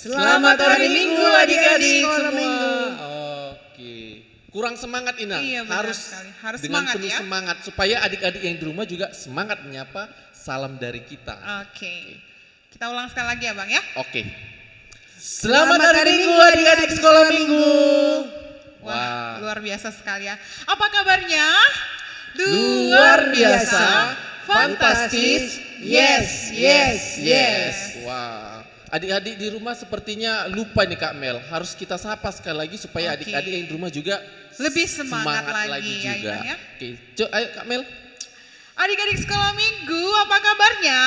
Selamat hari Minggu adik-adik Sekolah semua. Minggu. Oke. Kurang semangat Ina. Iya, benar harus sekali. Harus dengan semangat penuh ya. semangat supaya adik-adik yang di rumah juga semangat menyapa salam dari kita. Oke. Kita ulang sekali lagi ya Bang ya. Oke. Selamat hari Minggu adik-adik sekolah Minggu. Wah, luar biasa sekali ya. Apa kabarnya? Luar biasa, fantastis, yes, yes, yes. Wah, adik-adik di rumah sepertinya lupa nih Kak Mel. Harus kita sapa sekali lagi supaya Oke. adik-adik yang di rumah juga Lebih semangat lagi ya, juga. Bang ya. Oke, ayo Kak Mel. Adik-adik sekolah Minggu, apa kabarnya?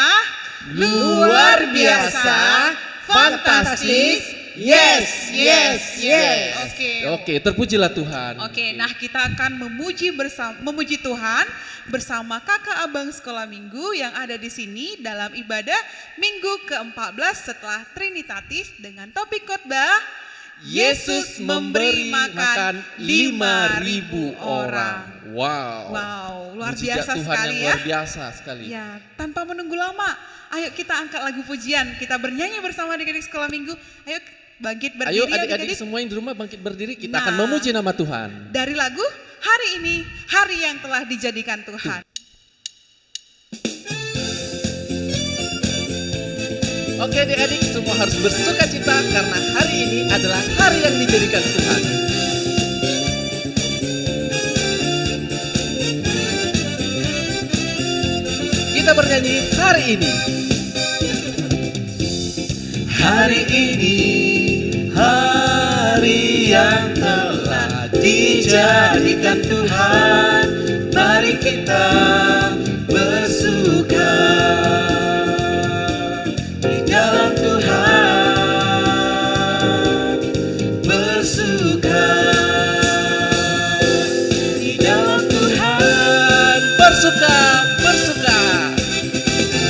Luar biasa, fantastis, yes, yes, yes. Oke. Oke, terpujilah Tuhan. Oke, nah kita akan memuji Tuhan bersama kakak abang sekolah minggu yang ada di sini dalam ibadah minggu ke-14 setelah Trinitatis dengan topik khotbah Yesus memberi makan 5.000 orang. Wow. Wow, luar Mujizat biasa Tuhan sekali yang ya. luar biasa sekali. Ya, tanpa menunggu lama, ayo kita angkat lagu pujian, kita bernyanyi bersama adik-adik sekolah minggu. Ayo bangkit berdiri Ayo adik-adik semua yang di rumah bangkit berdiri, kita akan Nah. memuji nama Tuhan. Dari lagu hari ini, hari yang telah dijadikan Tuhan. Oke adik-adik semua harus bersuka cita karena hari ini adalah hari yang dijadikan Tuhan. Kita bernyanyi hari ini. Hari ini hari yang telah dijadikan Tuhan. Mari kita bersuka di dalam Tuhan, bersuka di dalam Tuhan, bersuka, bersuka,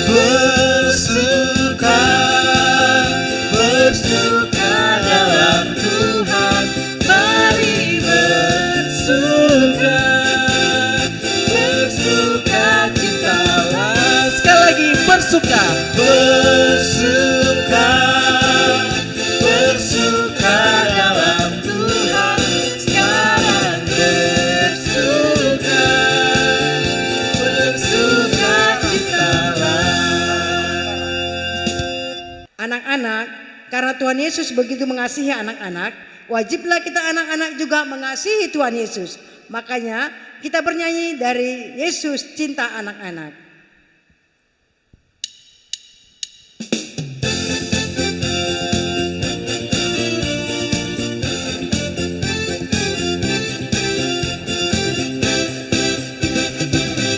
bersuka, bersuka dalam Tuhan. Mari bersuka, bersuka citalah. Sekali lagi bersuka, bersuka, bersuka dalam Tuhan. Sekarang bersuka, bersuka citalah. Anak-anak, karena Tuhan Yesus begitu mengasihi anak-anak, wajiblah kita anak-anak juga mengasihi Tuhan Yesus. Makanya kita bernyanyi dari Yesus cinta anak-anak.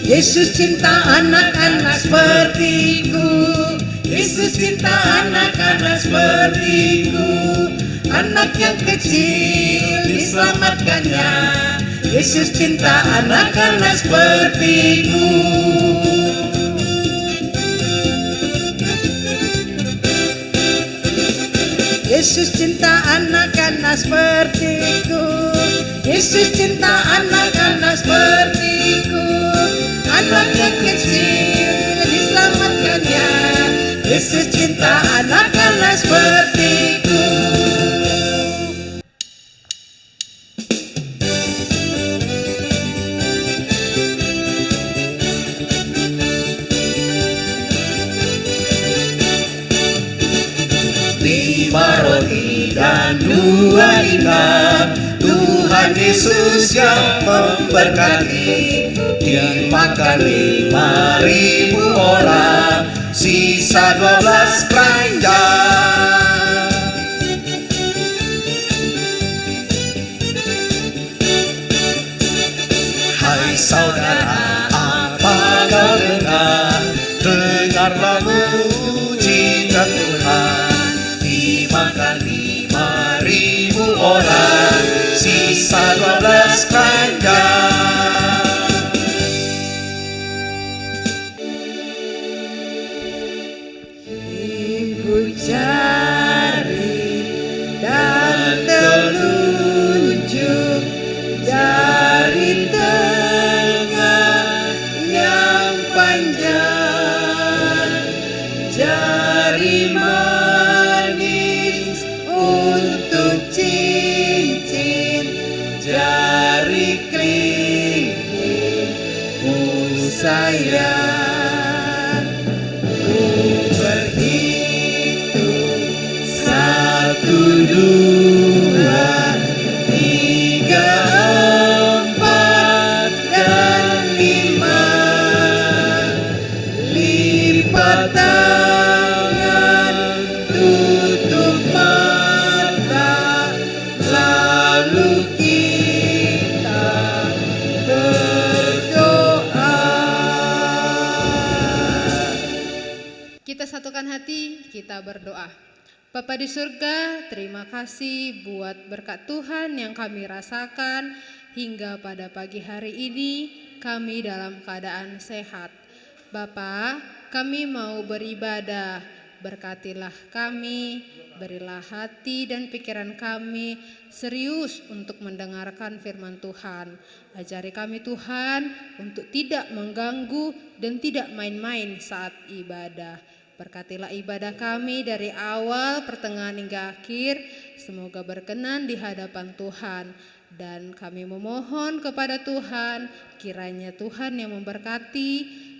Yesus cinta anak-anak sepertiku. Yesus cinta anak-anak sepertiku. Anak yang kecil diselamatkannya. Yesus cinta anak-anak sepertiku. Yesus cinta anak-anak sepertiku. Yesus cinta anak-anak sepertiku. Anak yang kecil diselamatkannya. Yesus cinta anak-anak sepertiku. Lima roti dan dua ikan, Tuhan Yesus yang memberkati. Dimakan 5.000 orang, sisa 12 keranjang. Hai saudara, apa kau dengar? Dengarlah mujizat Tuhan. Dimakan 5.000 orang, sisa 12 keranjang. Ibu jari dan telunjuk, jari tengah yang panjang, jari manis hati kita berdoa. Bapa di surga, terima kasih buat berkat Tuhan yang kami rasakan hingga pada pagi hari ini kami dalam keadaan sehat. Bapa, kami mau beribadah, berkatilah kami, berilah hati dan pikiran kami serius untuk mendengarkan firman Tuhan. Ajari kami Tuhan untuk tidak mengganggu dan tidak main-main saat ibadah. Berkatilah ibadah kami dari awal, pertengahan hingga akhir. Semoga berkenan di hadapan Tuhan. Dan kami memohon kepada Tuhan, kiranya Tuhan yang memberkati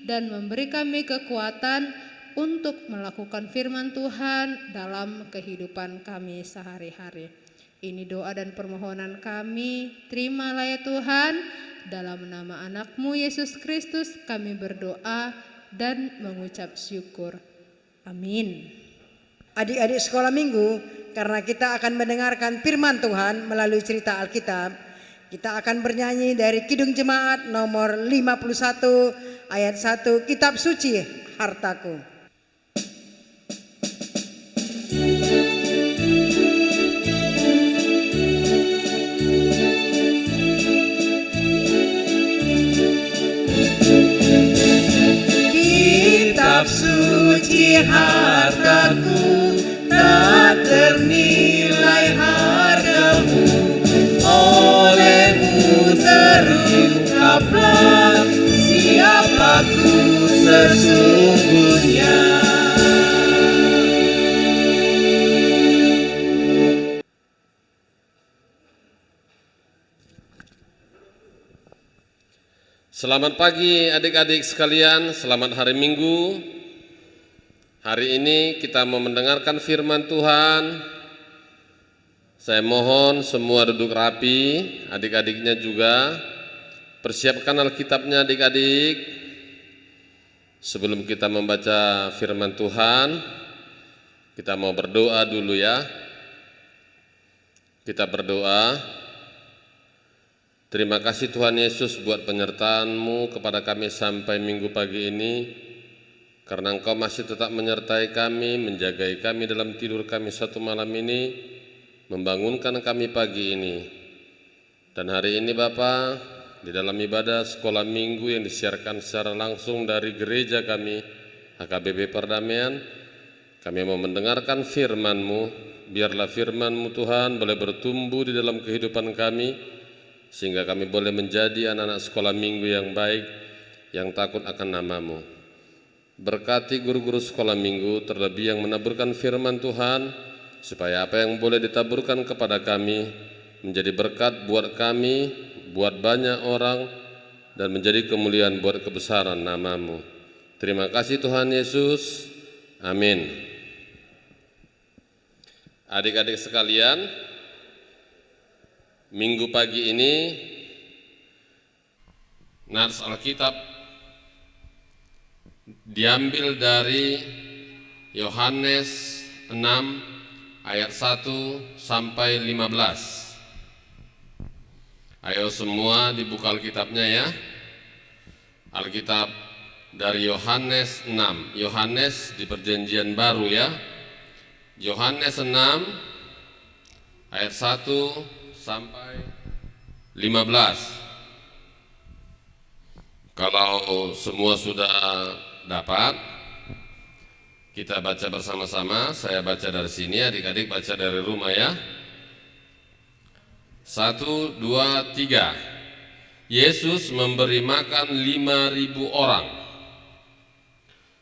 dan memberi kami kekuatan untuk melakukan firman Tuhan dalam kehidupan kami sehari-hari. Ini doa dan permohonan kami, terimalah ya Tuhan. Dalam nama anak-Mu Yesus Kristus kami berdoa dan mengucap syukur. Amin. Adik-adik sekolah minggu, karena kita akan mendengarkan firman Tuhan melalui cerita Alkitab, kita akan bernyanyi dari Kidung Jemaat nomor 51 ayat 1, Kitab Suci Hartaku. Kitab suci hartaku, tak ternilai hargamu, olehmu terungkaplah siapaku sesungguhnya. Selamat pagi adik-adik sekalian, selamat hari Minggu. Hari ini kita mau mendengarkan firman Tuhan. Saya mohon semua duduk rapi, adik-adiknya juga. Persiapkan Alkitabnya adik-adik. Sebelum kita membaca firman Tuhan, kita mau berdoa dulu ya. Kita berdoa. Terima kasih Tuhan Yesus buat penyertaan-Mu kepada kami sampai minggu pagi ini. Karena Engkau masih tetap menyertai kami, menjagai kami dalam tidur kami satu malam ini, membangunkan kami pagi ini. Dan hari ini Bapa, di dalam ibadah sekolah minggu yang disiarkan secara langsung dari gereja kami, HKBP Perdamaian, kami mau mendengarkan firman-Mu. Biarlah firman-Mu Tuhan boleh bertumbuh di dalam kehidupan kami, sehingga kami boleh menjadi anak-anak sekolah minggu yang baik, yang takut akan nama-Mu. Berkati guru-guru sekolah minggu, terlebih yang menaburkan firman Tuhan, supaya apa yang boleh ditaburkan kepada kami, menjadi berkat buat kami, buat banyak orang, dan menjadi kemuliaan buat kebesaran nama-Mu. Terima kasih Tuhan Yesus. Amin. Adik-adik sekalian, minggu pagi ini nats Alkitab diambil dari Yohanes 6 ayat 1 sampai 15. Ayo semua dibuka Alkitabnya ya. Alkitab dari Yohanes 6. Yohanes di Perjanjian Baru ya. Yohanes 6 ayat 1 sampai 15. Kalau semua sudah dapat, kita baca bersama-sama. Saya baca dari sini, adik-adik baca dari rumah ya. 1, 2, 3. Yesus memberi makan 5.000 orang.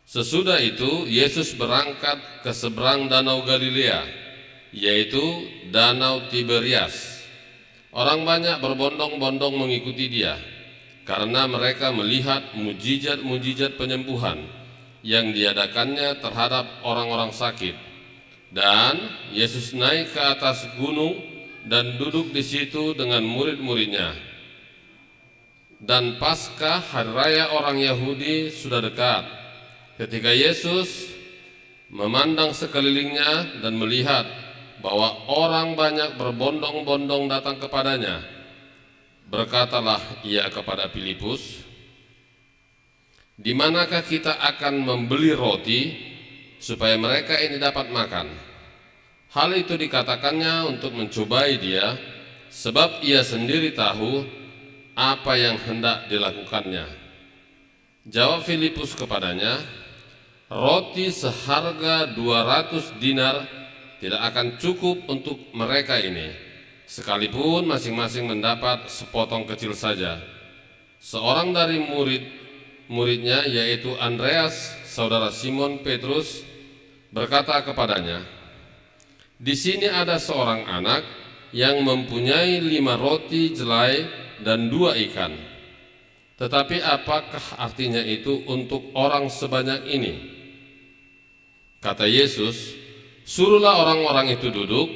Sesudah itu Yesus berangkat ke seberang danau Galilea, yaitu danau Tiberias. Orang banyak berbondong-bondong mengikuti dia, karena mereka melihat mujizat-mujizat penyembuhan yang diadakannya terhadap orang-orang sakit. Dan Yesus naik ke atas gunung dan duduk di situ dengan murid-muridnya. Dan Paskah, hari raya orang Yahudi, sudah dekat. Ketika Yesus memandang sekelilingnya dan melihat bahwa orang banyak berbondong-bondong datang kepadanya, berkatalah ia kepada Filipus, "Di manakah kita akan membeli roti supaya mereka ini dapat makan. Hal itu dikatakannya untuk mencobai dia, sebab ia sendiri tahu apa yang hendak dilakukannya. Jawab Filipus kepadanya, roti seharga 200 dinar tidak akan cukup untuk mereka ini, sekalipun masing-masing mendapat sepotong kecil saja. Seorang dari muridnya, yaitu Andreas, saudara Simon Petrus, berkata kepadanya, di sini ada seorang anak yang mempunyai 5 roti jelai dan 2 ikan. Tetapi apakah artinya itu untuk orang sebanyak ini? Kata Yesus, suruhlah orang-orang itu duduk.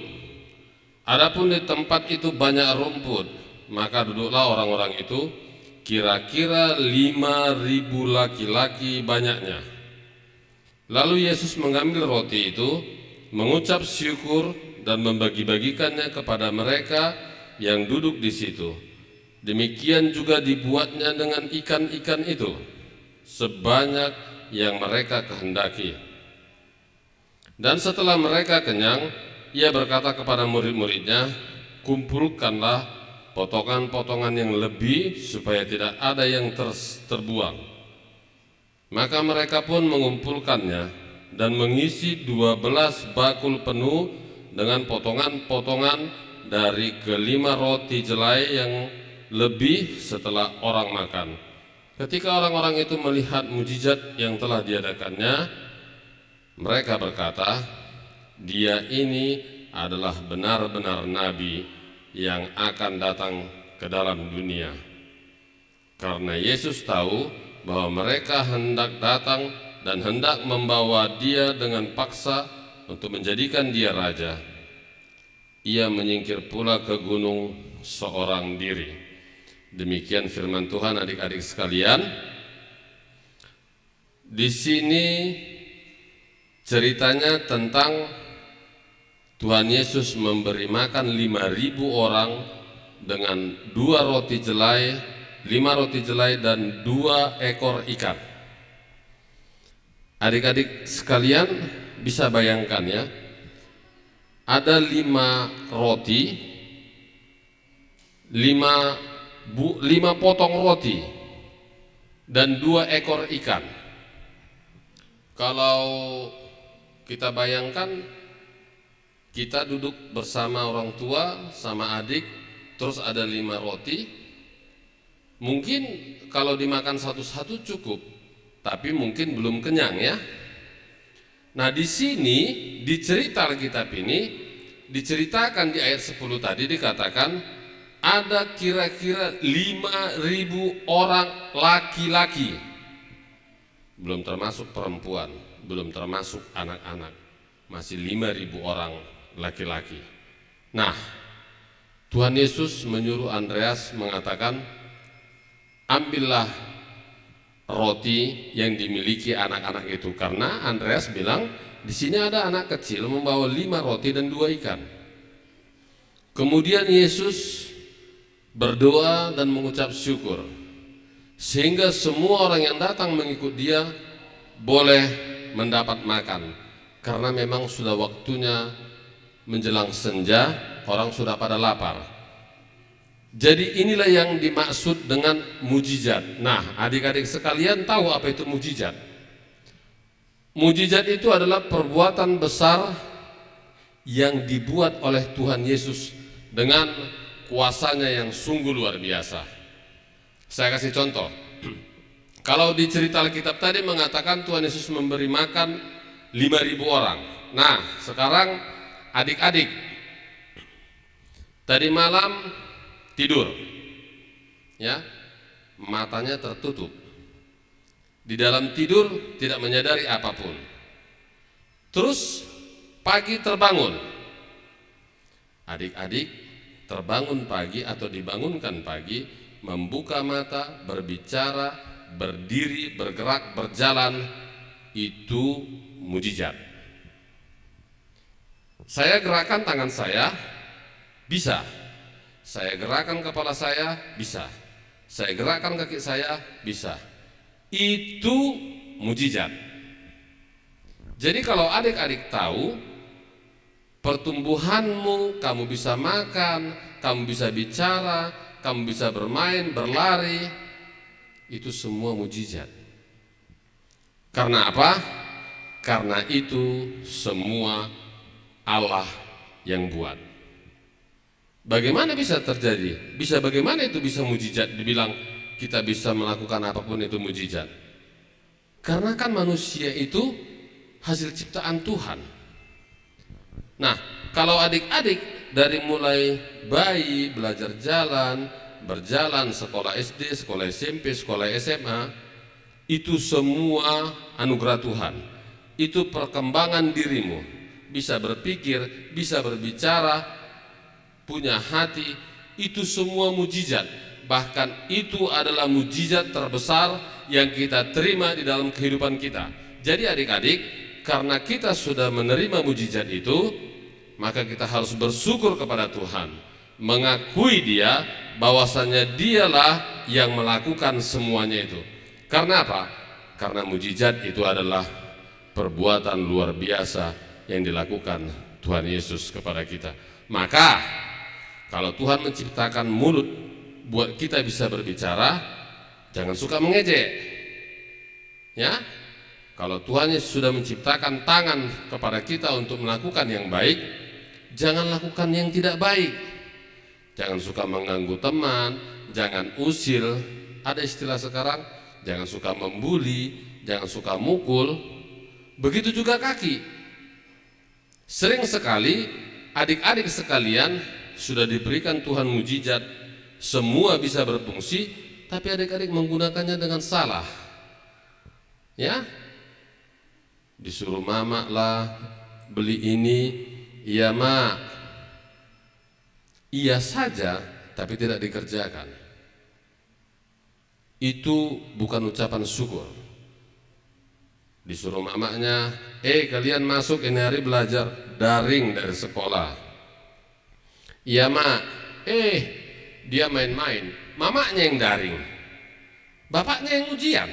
Adapun di tempat itu banyak rumput, maka duduklah orang-orang itu, kira-kira 5.000 laki-laki banyaknya. Lalu Yesus mengambil roti itu, mengucap syukur dan membagi-bagikannya kepada mereka yang duduk di situ. Demikian juga dibuatnya dengan ikan-ikan itu, sebanyak yang mereka kehendaki. Dan setelah mereka kenyang, ia berkata kepada murid-muridnya, kumpulkanlah potongan-potongan yang lebih supaya tidak ada yang terbuang. Maka mereka pun mengumpulkannya dan mengisi 12 bakul penuh dengan potongan-potongan dari ke-5 roti jelai yang lebih setelah orang makan. Ketika orang-orang itu melihat mujizat yang telah diadakannya, mereka berkata, dia ini adalah benar-benar nabi yang akan datang ke dalam dunia. Karena Yesus tahu bahwa mereka hendak datang dan hendak membawa dia dengan paksa untuk menjadikan dia raja, ia menyingkir pula ke gunung seorang diri. Demikian firman Tuhan, adik-adik sekalian. Di sini ceritanya tentang Tuhan Yesus memberi makan 5.000 orang dengan 2 roti jelai, 5 roti jelai dan 2 ekor ikan. Adik-adik sekalian bisa bayangkan ya, ada 5 roti, 5 potong roti dan 2 ekor ikan. Kalau kita bayangkan, kita duduk bersama orang tua sama adik, terus ada 5 roti, mungkin kalau dimakan satu-satu cukup, tapi mungkin belum kenyang ya. Nah, di sini di cerita Alkitab ini diceritakan di ayat 10 tadi dikatakan ada kira-kira 5.000 orang laki-laki, belum termasuk perempuan, belum termasuk anak-anak, masih 5.000 orang laki-laki. Nah, Tuhan Yesus menyuruh Andreas mengatakan, ambillah roti yang dimiliki anak-anak itu, karena Andreas bilang di sini ada anak kecil membawa 5 roti dan 2 ikan. Kemudian Yesus berdoa dan mengucap syukur sehingga semua orang yang datang mengikut dia boleh mendapat makan, karena memang sudah waktunya menjelang senja, orang sudah pada lapar. Jadi inilah yang dimaksud dengan mujizat. Nah, adik-adik sekalian tahu apa itu mujizat? Mujizat itu adalah perbuatan besar yang dibuat oleh Tuhan Yesus dengan kuasanya yang sungguh luar biasa. Saya kasih contoh. Kalau di cerita Alkitab tadi mengatakan Tuhan Yesus memberi makan 5.000 orang. Nah, sekarang adik-adik tadi malam tidur, ya, matanya tertutup, di dalam tidur tidak menyadari apapun. Terus pagi terbangun, adik-adik terbangun pagi atau dibangunkan pagi, membuka mata, berbicara, berdiri, bergerak, berjalan, itu mujizat. Saya gerakan tangan saya, bisa. Saya gerakan kepala saya, bisa. Saya gerakan kaki saya, bisa. Itu mujizat. Jadi kalau adik-adik tahu pertumbuhanmu, kamu bisa makan, kamu bisa bicara, kamu bisa bermain, berlari, itu semua mujizat. Karena apa? Karena itu semua Allah yang buat. Bagaimana bisa terjadi? Bagaimana itu bisa mujizat? Dibilang kita bisa melakukan apapun itu mujizat. Karena kan manusia itu hasil ciptaan Tuhan. Nah, kalau adik-adik dari mulai bayi belajar jalan, berjalan, sekolah SD, sekolah SMP, sekolah SMA, itu semua anugerah Tuhan. Itu perkembangan dirimu, bisa berpikir, bisa berbicara, punya hati, itu semua mujizat. Bahkan itu adalah mujizat terbesar yang kita terima di dalam kehidupan kita. Jadi adik-adik, karena kita sudah menerima mujizat itu, maka kita harus bersyukur kepada Tuhan, mengakui Dia bahwasanya Dialah yang melakukan semuanya itu. Karena apa? Karena mujizat itu adalah perbuatan luar biasa yang dilakukan Tuhan Yesus kepada kita. Maka kalau Tuhan menciptakan mulut buat kita bisa berbicara, jangan suka mengejek. Ya, kalau Tuhan Yesus sudah menciptakan tangan kepada kita untuk melakukan yang baik, jangan lakukan yang tidak baik. Jangan suka mengganggu teman, jangan usil. Ada istilah sekarang, jangan suka membuli, jangan suka mukul. Begitu juga kaki. Sering sekali adik-adik sekalian sudah diberikan Tuhan mujizat, semua bisa berfungsi, tapi adik-adik menggunakannya dengan salah. Ya, disuruh mama lah beli ini, iya mak, iya saja, tapi tidak dikerjakan. Itu bukan ucapan syukur. Disuruh mamanya, kalian masuk ini hari belajar daring dari sekolah. Iya mak, dia main-main, mamanya yang daring, bapaknya yang ujian.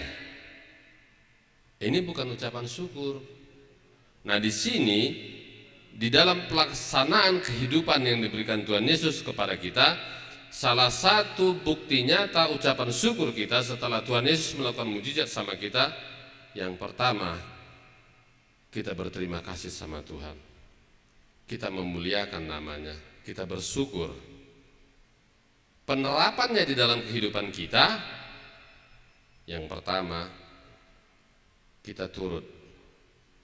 Ini bukan ucapan syukur. Nah, di sini di dalam pelaksanaan kehidupan yang diberikan Tuhan Yesus kepada kita, salah satu bukti nyata ucapan syukur kita setelah Tuhan Yesus melakukan mujizat sama kita, yang pertama, kita berterima kasih sama Tuhan. Kita memuliakan namanya, kita bersyukur. Penerapannya di dalam kehidupan kita, yang pertama, kita turut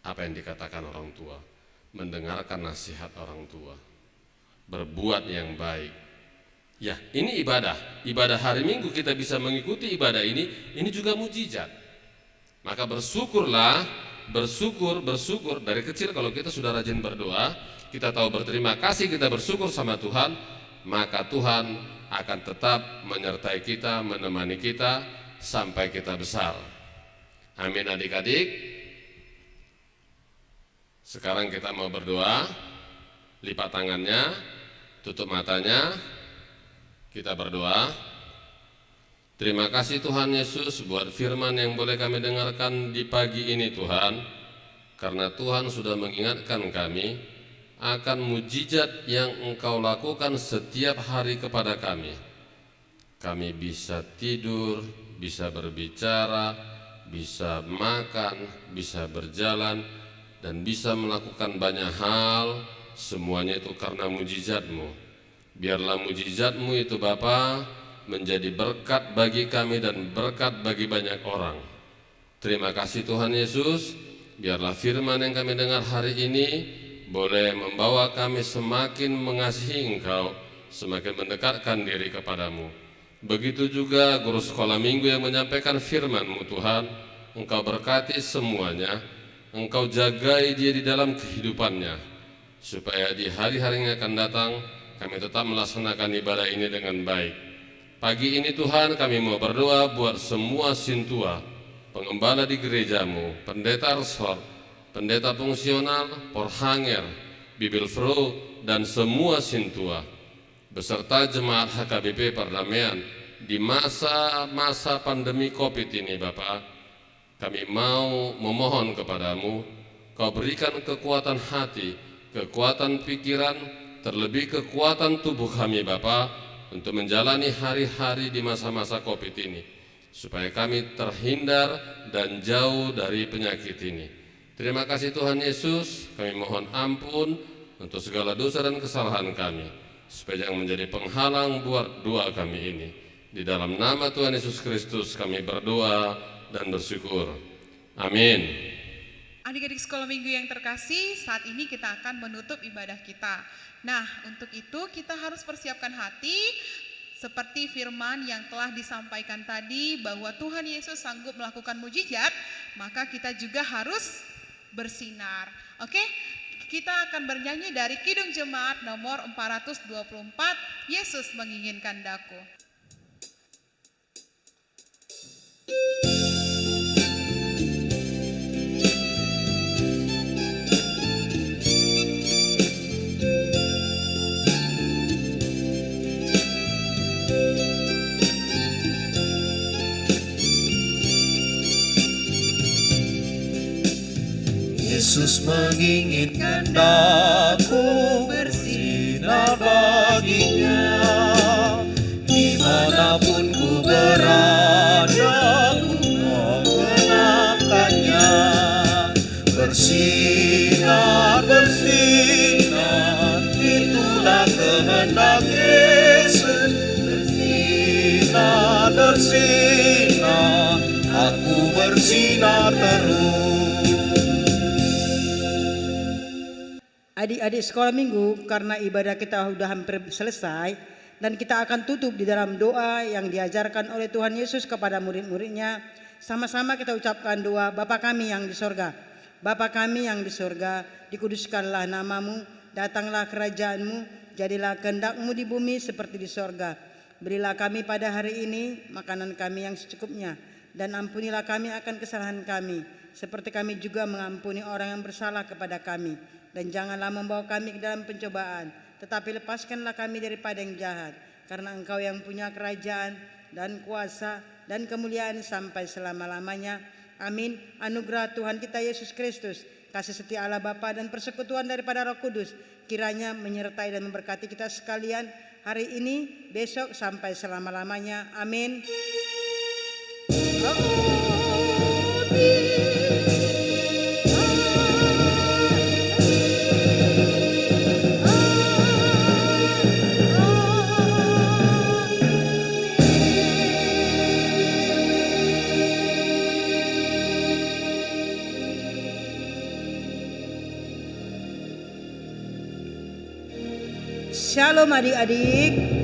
apa yang dikatakan orang tua, mendengarkan nasihat orang tua, berbuat yang baik. Ya, ini ibadah. Ibadah hari Minggu kita bisa mengikuti ibadah ini juga mujizat. Maka bersyukurlah, bersyukur dari kecil. Kalau kita sudah rajin berdoa, kita tahu berterima kasih, kita bersyukur sama Tuhan, maka Tuhan akan tetap menyertai kita, menemani kita sampai kita besar. Amin adik-adik. Sekarang kita mau berdoa. Lipat tangannya, tutup matanya, kita berdoa. Terima kasih Tuhan Yesus buat firman yang boleh kami dengarkan di pagi ini Tuhan. Karena Tuhan sudah mengingatkan kami akan mujizat yang Engkau lakukan setiap hari kepada kami. Kami bisa tidur, bisa berbicara, bisa makan, bisa berjalan, dan bisa melakukan banyak hal. Semuanya itu karena mujizat-Mu. Biarlah mujizat-Mu itu Bapa menjadi berkat bagi kami dan berkat bagi banyak orang. Terima kasih Tuhan Yesus. Biarlah firman yang kami dengar hari ini boleh membawa kami semakin mengasihi Engkau, semakin mendekatkan diri kepadamu. Begitu juga guru sekolah minggu yang menyampaikan firman-Mu Tuhan, Engkau berkati semuanya, Engkau jagai dia di dalam kehidupannya, supaya di hari-hari yang akan datang kami tetap melaksanakan ibadah ini dengan baik. Pagi ini Tuhan kami mau berdoa buat semua sintua, pengembala di gereja-Mu, pendeta resort, pendeta fungsional, porhanger, Bibelfro, dan semua sintua, beserta jemaat HKBP Perdamaian di masa-masa pandemi COVID ini Bapak. Kami mau memohon kepadamu, Kau berikan kekuatan hati, kekuatan pikiran, terlebih kekuatan tubuh kami Bapa untuk menjalani hari-hari di masa-masa COVID ini, supaya kami terhindar dan jauh dari penyakit ini. Terima kasih Tuhan Yesus, kami mohon ampun untuk segala dosa dan kesalahan kami, supaya jangan menjadi penghalang buat doa kami ini. Di dalam nama Tuhan Yesus Kristus kami berdoa dan bersyukur. Amin. Adik-adik sekolah minggu yang terkasih, saat ini kita akan menutup ibadah kita. Nah, untuk itu kita harus persiapkan hati seperti firman yang telah disampaikan tadi bahwa Tuhan Yesus sanggup melakukan mujizat, maka kita juga harus bersinar. Oke? Kita akan bernyanyi dari Kidung Jemaat nomor 424, Yesus menginginkan daku. Yesus menginginkan daku bersinar baginya. Dimanapun ku berada, ku mengenakannya. Bersinar, bersinar, itulah kehendak Yesus. Bersinar, bersinar, aku bersinar terus. Adik-adik sekolah minggu, karena ibadah kita sudah hampir selesai dan kita akan tutup di dalam doa yang diajarkan oleh Tuhan Yesus kepada murid-muridnya. Sama-sama kita ucapkan doa, Bapa kami yang di sorga. Bapa kami yang di sorga, dikuduskanlah namamu, datanglah kerajaanmu, jadilah kehendakmu di bumi seperti di sorga. Berilah kami pada hari ini makanan kami yang secukupnya, dan ampunilah kami akan kesalahan kami, seperti kami juga mengampuni orang yang bersalah kepada kami. Dan janganlah membawa kami ke dalam pencobaan, tetapi lepaskanlah kami daripada yang jahat. Karena Engkau yang punya kerajaan dan kuasa dan kemuliaan sampai selama-lamanya. Amin. Anugerah Tuhan kita Yesus Kristus, kasih setia Allah Bapa dan persekutuan daripada Roh Kudus, kiranya menyertai dan memberkati kita sekalian hari ini, besok, sampai selama-lamanya. Amin. Shalom adik-adik.